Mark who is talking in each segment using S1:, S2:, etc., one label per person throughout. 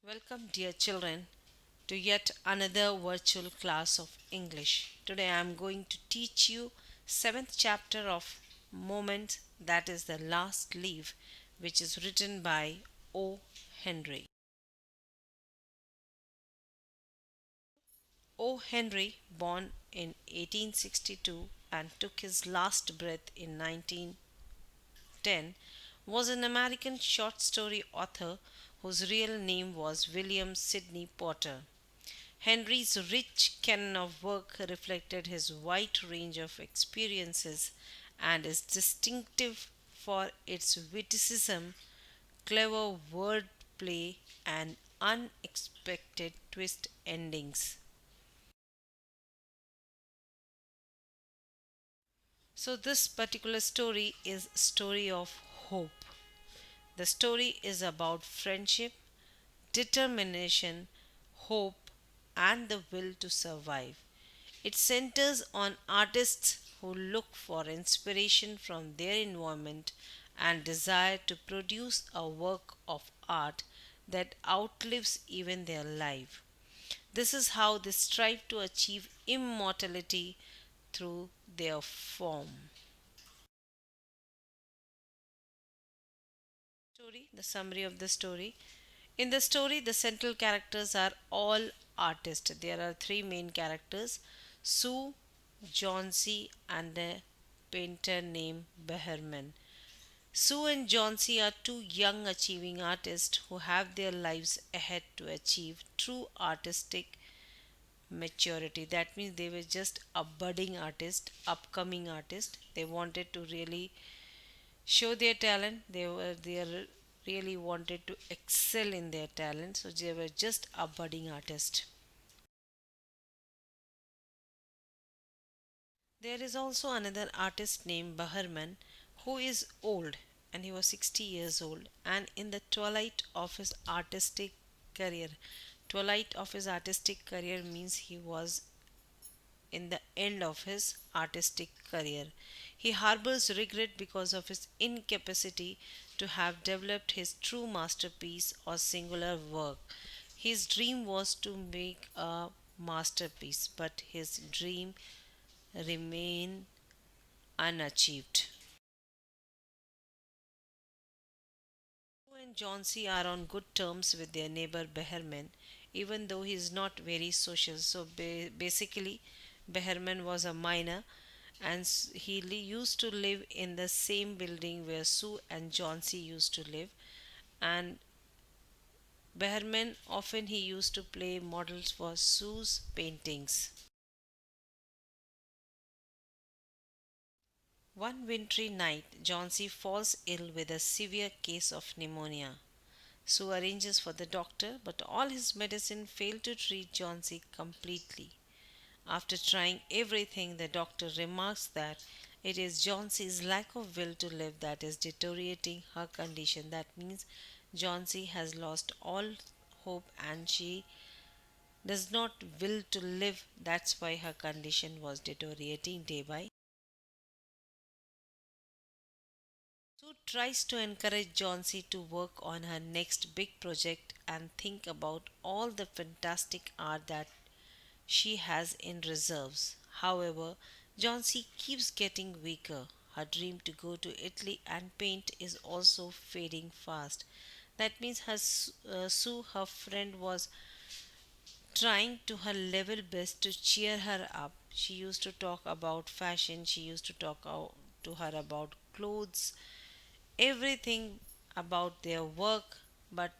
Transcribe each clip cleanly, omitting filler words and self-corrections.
S1: Welcome, dear children, to yet another virtual class of English. Today I am going to teach you seventh chapter of Moment, that is the last leaf, which is written by O. Henry. O. Henry, born in 1862 and took his last breath in 1910, was an American short story author whose real name was William Sidney Porter. Henry's rich canon of work reflected his wide range of experiences and is distinctive for its witticism, clever wordplay, and unexpected twist endings. So this particular story is a story of hope. The story is about friendship, determination, hope, and the will to survive. It centers on artists who look for inspiration from their environment and desire to produce a work of art that outlives even their life. This is how they strive to achieve immortality through their form. The summary of the story. In the story, the central characters are all artists. There are three main characters: Sue, Johnsy, and a painter named Behrman. Sue and Johnsy are two young achieving artists who have their lives ahead to achieve true artistic maturity. That means they were just a budding artist, upcoming artist. They wanted to really show their talent. They really wanted to excel in their talent. So they were just a budding artist. There is also another artist named Behrman who is old, and he was 60 years old and in the career. Twilight of his artistic career means he was in the end of his artistic career. He harbors regret because of his incapacity to have developed his true masterpiece or singular work. His dream was to make a masterpiece, but his dream remained unachieved. Sue and Johnsy are on good terms with their neighbor Behrman, even though he is not very social. So basically, Behrman was a miner and used to live in the same building where Sue and Johnsy used to live. And Behrman often he used to play models for Sue's paintings. One wintry night, Johnsy falls ill with a severe case of pneumonia. Sue arranges for the doctor, but all his medicine failed to treat Johnsy completely. After trying everything, the doctor remarks that it is Johnsy's lack of will to live that is deteriorating her condition. That means Johnsy has lost all hope and she does not will to live. That's why her condition was deteriorating day by. Sue tries to encourage Johnsy to work on her next big project and think about all the fantastic art that she has in reserves. However, Johnsy keeps getting weaker. Her dream to go to Italy and paint is also fading fast. That means Sue, her friend, was trying to her level best to cheer her up. She used to talk about fashion, she used to to her about clothes, everything about their work, but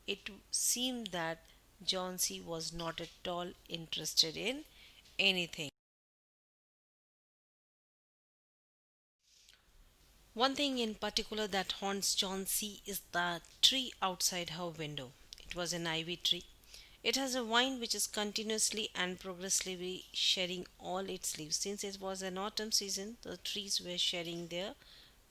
S1: it seemed that Johnsy was not at all interested in anything. One thing in particular that haunts Johnsy is the tree outside her window. It was an ivy tree. It has a vine which is continuously and progressively shedding all its leaves. Since it was an autumn season, the trees were shedding their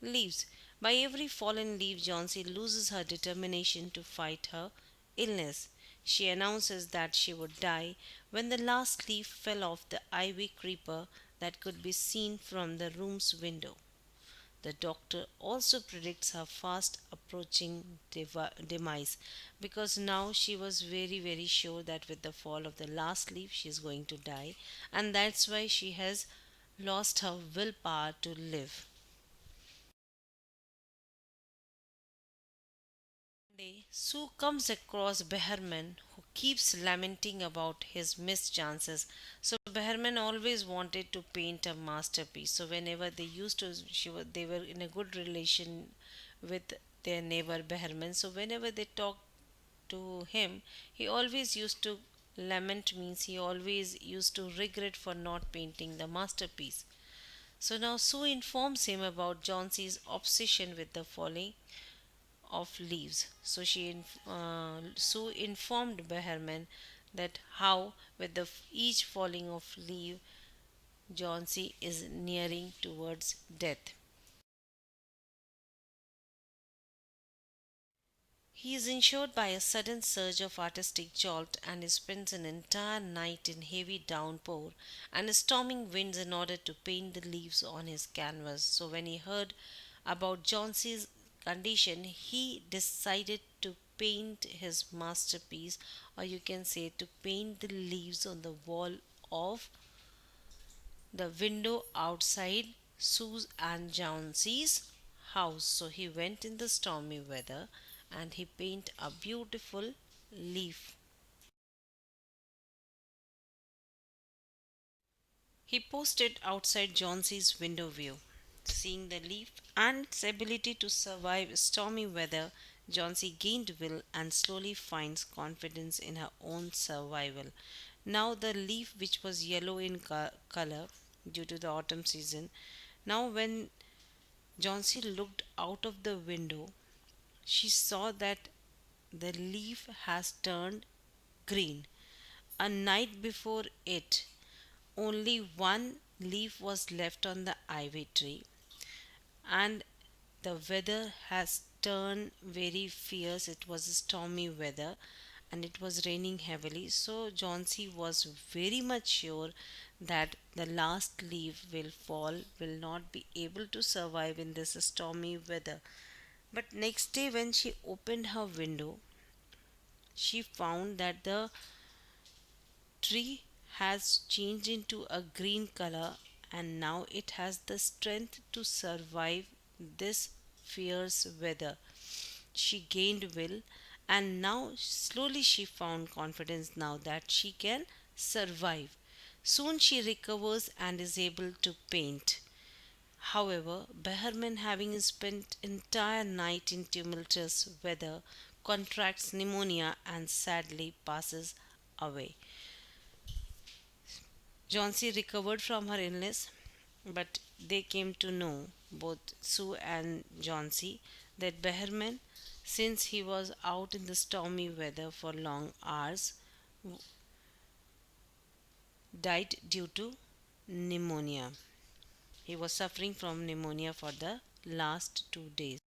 S1: leaves. By every fallen leaf, Johnsy loses her determination to fight her illness. She announces that she would die when the last leaf fell off the ivy creeper that could be seen from the room's window. The doctor also predicts her fast approaching demise, because now she was very, very sure that with the fall of the last leaf she is going to die, and that's why she has lost her willpower to live. One day, Sue comes across Behrman, who keeps lamenting about his missed chances. So Behrman always wanted to paint a masterpiece. So whenever they used to, they were in a good relation with their neighbor Behrman. So whenever they talked to him, he always used to lament, means he always used to regret for not painting the masterpiece. So now Sue informs him about Johnsy's obsession with the falling of leaves. So Sue informed Behrman that how, with each falling of leaf, Johnsy is nearing towards death. He is insured by a sudden surge of artistic jolt, and he spends an entire night in heavy downpour and storming winds in order to paint the leaves on his canvas. So when he heard about Johnsy's condition, he decided to paint his masterpiece, or you can say to paint the leaves on the wall of the window outside Sue's and Johnsy's house. So he went in the stormy weather and he painted a beautiful leaf. He posted outside Johnsy's window view. Seeing the leaf and its ability to survive stormy weather, Johnsy gained will and slowly finds confidence in her own survival. Now, the leaf, which was yellow in color due to the autumn season, now when Johnsy looked out of the window, she saw that the leaf has turned green. A night before it, only one leaf was left on the ivy tree, and the weather has turned very fierce. It was stormy weather and it was raining heavily. So Johnsy was very much sure that the last leaf will fall, will not be able to survive in this stormy weather. But next day, when she opened her window, she found that the tree has changed into a green color, and now it has the strength to survive this fierce weather. She gained will, and now slowly she found confidence now that she can survive. Soon she recovers and is able to paint. However, Behrman, having spent entire night in tumultuous weather, contracts pneumonia and sadly passes away. Johnsy recovered from her illness, but they came to know, both Sue and Johnsy, that Behrman, since he was out in the stormy weather for long hours, died due to pneumonia. He was suffering from pneumonia for the last 2 days.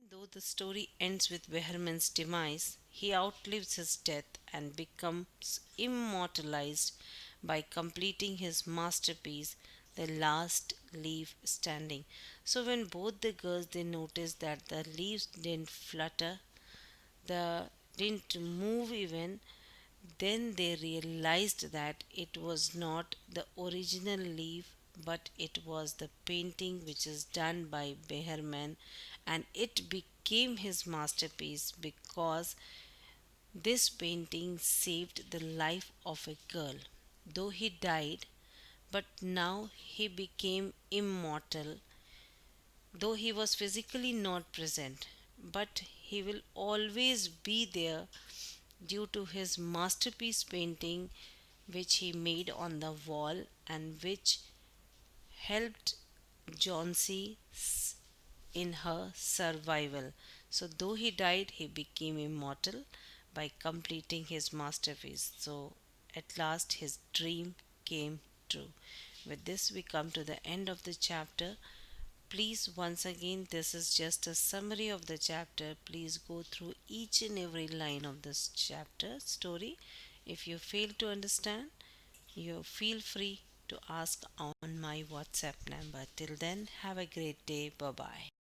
S1: Though the story ends with Behrman's demise, he outlives his death and becomes immortalized by completing his masterpiece, The Last Leaf Standing. So when both the girls they noticed that the leaves didn't flutter, the didn't move even, then they realized that it was not the original leaf, but it was the painting which is done by Behrman, and it became his masterpiece because this painting saved the life of a girl. Though he died, but now he became immortal, though he was physically not present, but he will always be there due to his masterpiece painting which he made on the wall and which helped Johnsy in her survival. So, though he died, he became immortal by completing his masterpiece. So, at last, his dream came true. With this, we come to the end of the chapter. Please, once again, this is just a summary of the chapter. Please go through each and every line of this chapter story. If you fail to understand, you feel free to ask on my WhatsApp number. Till then, have a great day. Bye bye.